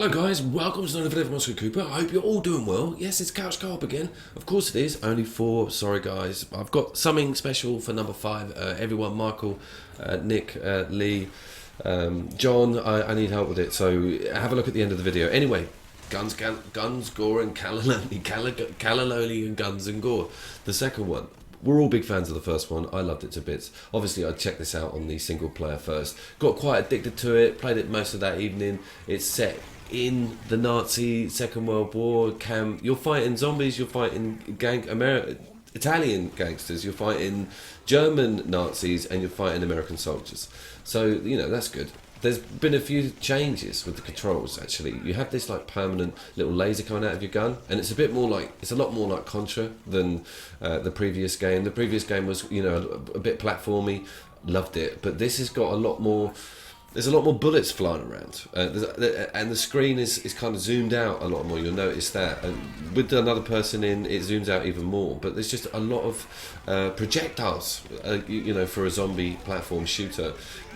Hello guys, welcome to another video from Oscar Cooper. I hope you're all doing well. Yes, it's Couch Co-op again. Of course it is, only 4, sorry guys. I've got something special for number 5. Everyone, Michael, Nick, Lee, John, I need help with it, so have a look at the end of the video. Anyway, guns, gore and cannelloni and guns and gore. The second one. We're all big fans of the first one. I loved it to bits. Obviously, I checked this out on the single player first. Got quite addicted to it. Played it most of that evening. It's set in the Nazi Second World War camp. You're fighting zombies. You're fighting Italian gangsters. You're fighting German Nazis, and you're fighting American soldiers. So you know that's good. There's been a few changes with the controls. Actually, you have this like permanent little laser coming out of your gun, and it's a lot more like Contra than the previous game. The previous game was a bit platformy, loved it, but this has got a lot more. There's a lot more bullets flying around, and the screen is kind of zoomed out a lot more. You'll notice that, and with another person in, it zooms out even more. But there's just a lot of projectiles, for a zombie platform shooter.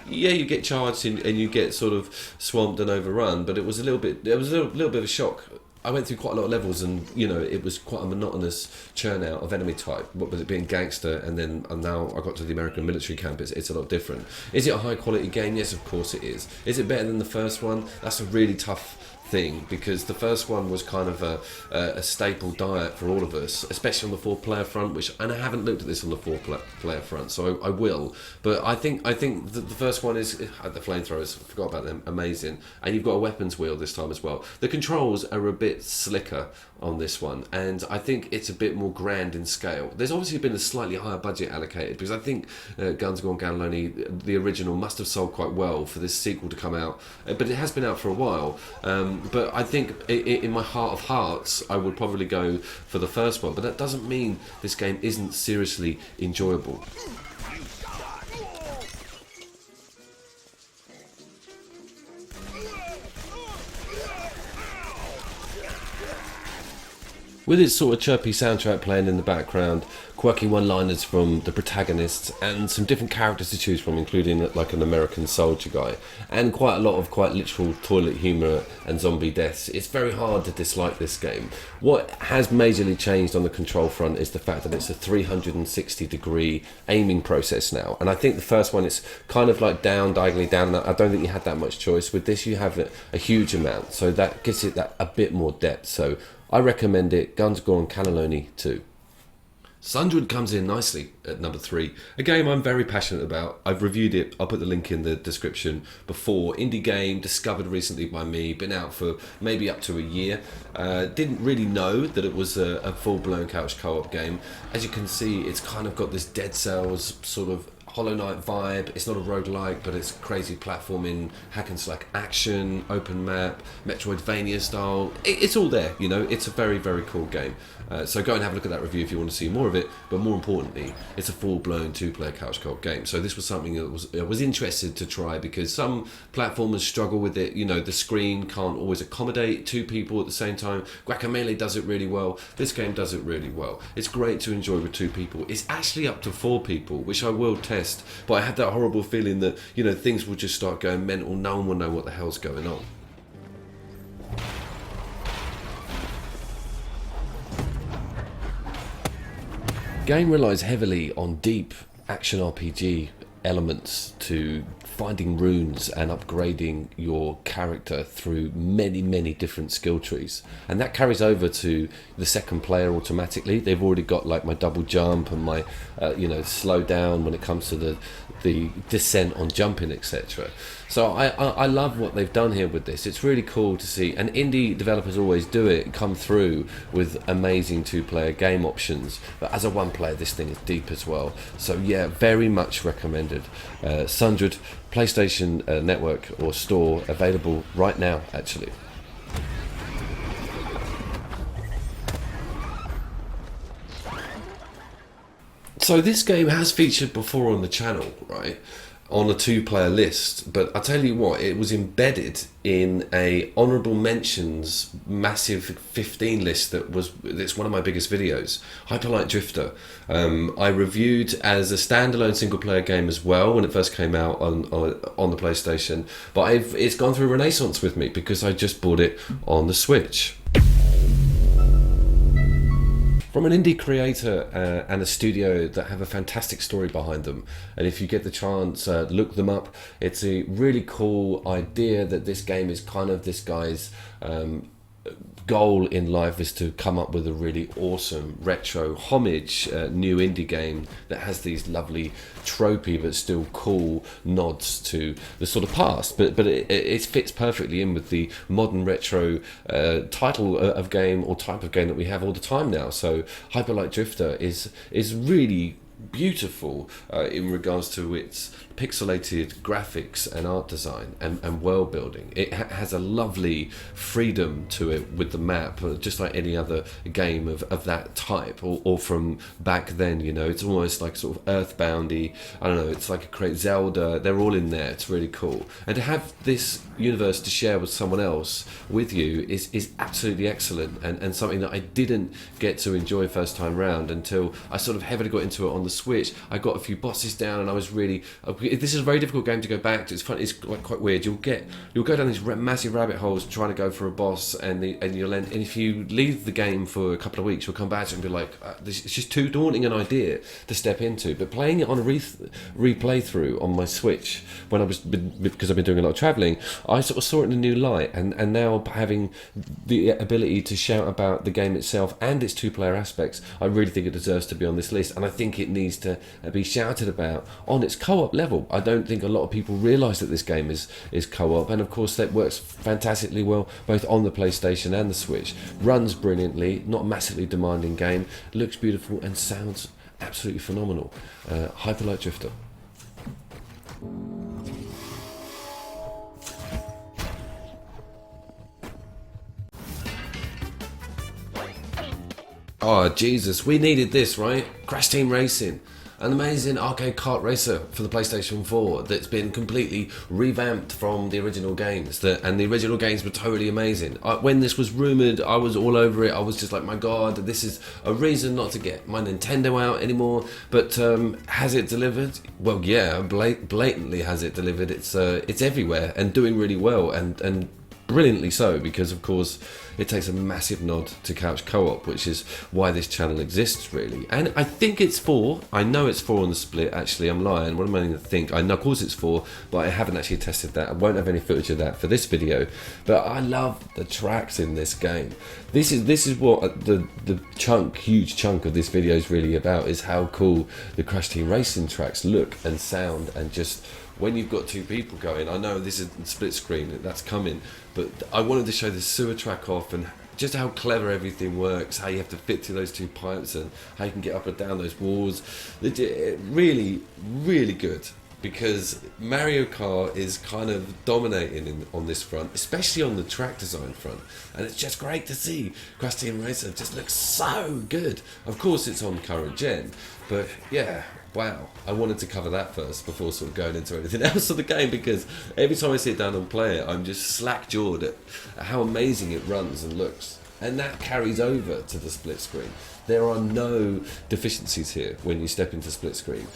Yeah, you get charged and you get sort of swamped and overrun, but it was a little bit of a shock. I went through quite a lot of levels, and it was quite a monotonous churn out of enemy type. What with it being gangster, and now I got to the American military camp. It's a lot different. Is it a high quality game? Yes, of course it is. Is it better than the first one? That's a really tough thing, because the first one was kind of a staple diet for all of us, especially on the 4-player front, and I haven't looked at this on the 4-player front, so I will. But I think the first one is the flamethrowers. I forgot about them. Amazing. And you've got a weapons wheel this time as well. The controls are a bit slicker on this one, and I think it's a bit more grand in scale. There's obviously been a slightly higher budget allocated, because I think Guns Gone Cannelloni, the original, must have sold quite well for this sequel to come out, but it has been out for a while. But I think in my heart of hearts, I would probably go for the first one, but that doesn't mean this game isn't seriously enjoyable. With its sort of chirpy soundtrack playing in the background, quirky one-liners from the protagonists, and some different characters to choose from, including like an American soldier guy, and quite a lot of quite literal toilet humour and zombie deaths, it's very hard to dislike this game. What has majorly changed on the control front is the fact that it's a 360-degree aiming process now, and I think the first one is kind of like diagonally down, and I don't think you had that much choice. With this you have a huge amount, so that gives it that a bit more depth. So I recommend it. Guns Gone Cannelloni 2. Sundred comes in nicely at number 3. A game I'm very passionate about. I've reviewed it. I'll put the link in the description before. Indie game discovered recently by me. Been out for maybe up to a year. Didn't really know that it was a full-blown couch co-op game. As you can see, it's kind of got this Dead Cells sort of Hollow Knight vibe. It's not a roguelike, but it's crazy platforming, hack and slack action, open map, Metroidvania style. It's all there, It's a very, very cool game. So go and have a look at that review if you want to see more of it. But more importantly, it's a full-blown 2-player couch co-op game. So this was something that I was interested to try, because some platformers struggle with it. The screen can't always accommodate 2 people at the same time. Guacamelee does it really well. This game does it really well. It's great to enjoy with 2 people. It's actually up to 4 people, which I will test. But I had that horrible feeling that things will just start going mental. No one will know what the hell's going on. Game relies heavily on deep action RPG elements to finding runes and upgrading your character through many different skill trees, and that carries over to the second player automatically. They've already got like my double jump and my slow down when it comes to the descent on jumping, etc. So I love what they've done here with this. It's really cool to see, and indie developers always do it, come through with amazing 2-player game options, but as a 1-player this thing is deep as well. So yeah, very much recommended. Sundred, PlayStation Network or Store, available right now actually. So this game has featured before on the channel, right? on a 2-player list, but I tell you what, it was embedded in a honourable mentions massive 15 list it's one of my biggest videos, Hyperlight Drifter. I reviewed as a standalone single player game as well when it first came out on the PlayStation, but it's gone through a renaissance with me because I just bought it on the Switch. From an indie creator and a studio that have a fantastic story behind them, and if you get the chance, look them up. It's a really cool idea that this game is kind of this guy's goal in life is to come up with a really awesome retro homage new indie game that has these lovely tropey but still cool nods to the sort of past, but it fits perfectly in with the modern retro title of game or type of game that we have all the time now. So Hyperlight Drifter is really beautiful in regards to its pixelated graphics and art design and world building. It has a lovely freedom to it with the map, just like any other game of that type or from back then. You know, it's almost like sort of earthboundy. I don't know, it's like a great Zelda. They're all in there. It's really cool, and to have this universe to share with someone else with you is absolutely excellent, and something that I didn't get to enjoy first time round until I sort of heavily got into it on the Switch. I got a few bosses down and I was really this is a very difficult game to go back to. It's fun. It's like quite weird. You'll go down these massive rabbit holes trying to go for a boss, and if you leave the game for a couple of weeks, you'll come back to it and be like, it's just too daunting an idea to step into. But playing it on a replay through on my Switch because I've been doing a lot of travelling, I sort of saw it in a new light, and now having the ability to shout about the game itself and its 2-player aspects, I really think it deserves to be on this list, and I think it needs to be shouted about on its co-op level. I don't think a lot of people realise that this game is co-op, and of course that works fantastically well both on the PlayStation and the Switch. Runs brilliantly, not a massively demanding game, looks beautiful and sounds absolutely phenomenal. Hyperlight Drifter. Oh Jesus, we needed this, right? Crash Team Racing, an amazing arcade kart racer for the PlayStation 4 that's been completely revamped from the original games. And the original games were totally amazing. When this was rumoured, I was all over it. I was just like, my God, this is a reason not to get my Nintendo out anymore. But has it delivered? Well, yeah, blatantly has it delivered. It's everywhere and doing really well, and brilliantly so, because of course it takes a massive nod to couch co-op, which is why this channel exists, really. And I think it's 4. I know it's 4 on the split. Actually, I'm lying. What am I going to think? I know, of course, it's 4, but I haven't actually tested that. I won't have any footage of that for this video. But I love the tracks in this game. This is what the huge chunk of this video is really about, is how cool the Crash Team Racing tracks look and sound, and just when you've got 2 people going. I know this is split screen, that's coming, but I wanted to show the sewer track off and just how clever everything works, how you have to fit through those 2 pipes and how you can get up and down those walls. Really, really good, because Mario Kart is kind of dominating on this front, especially on the track design front, and it's just great to see Crash Team Racer just looks so good. Of course it's on current gen, but yeah, wow, I wanted to cover that first before sort of going into anything else of the game, because every time I sit down and play it, I'm just slack-jawed at how amazing it runs and looks. And that carries over to the split screen. There are no deficiencies here when you step into split screen.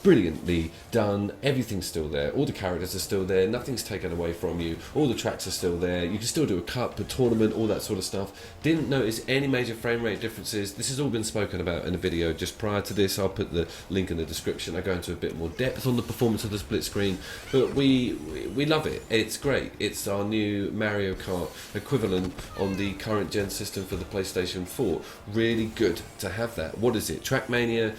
Brilliantly done, everything's still there, all the characters are still there, nothing's taken away from you, all the tracks are still there, you can still do a cup, a tournament, all that sort of stuff. Didn't notice any major frame rate differences. This has all been spoken about in a video just prior to this. I'll put the link in the description. I go into a bit more depth on the performance of the split screen, but we love it. It's great. It's our new Mario Kart equivalent on the current gen system for the PlayStation 4. Really good to have that. What is it? Trackmania.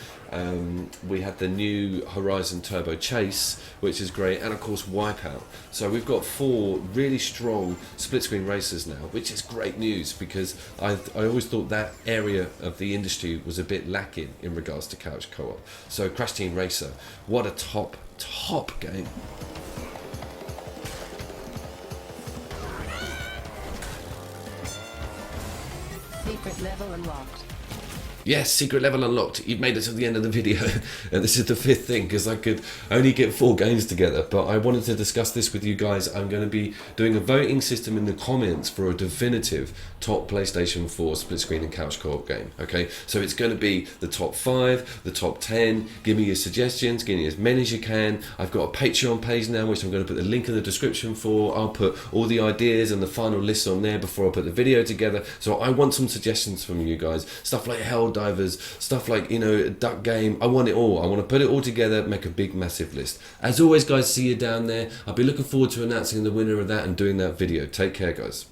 We had the new Horizon Turbo Chase, which is great, and of course Wipeout. So we've got 4 really strong split screen racers now, which is great news, because I always thought that area of the industry was a bit lacking in regards to couch co-op. So Crash Team Racer, what a top game. Secret level unlocked. Yes, secret level unlocked. You've made it to the end of the video. And this is the 5th thing, because I could only get 4 games together. But I wanted to discuss this with you guys. I'm going to be doing a voting system in the comments for a definitive top PlayStation 4 split screen and couch co-op game. Okay, so it's going to be the top 5, the top 10. Give me your suggestions, give me as many as you can. I've got a Patreon page now, which I'm going to put the link in the description for. I'll put all the ideas and the final list on there before I put the video together. So I want some suggestions from you guys. Stuff like Hell Divers, stuff like, you know, Duck Game. I want it all. I want to put it all together, make a big massive list. As always guys, see you down there. I'll be looking forward to announcing the winner of that and doing that video. Take care guys.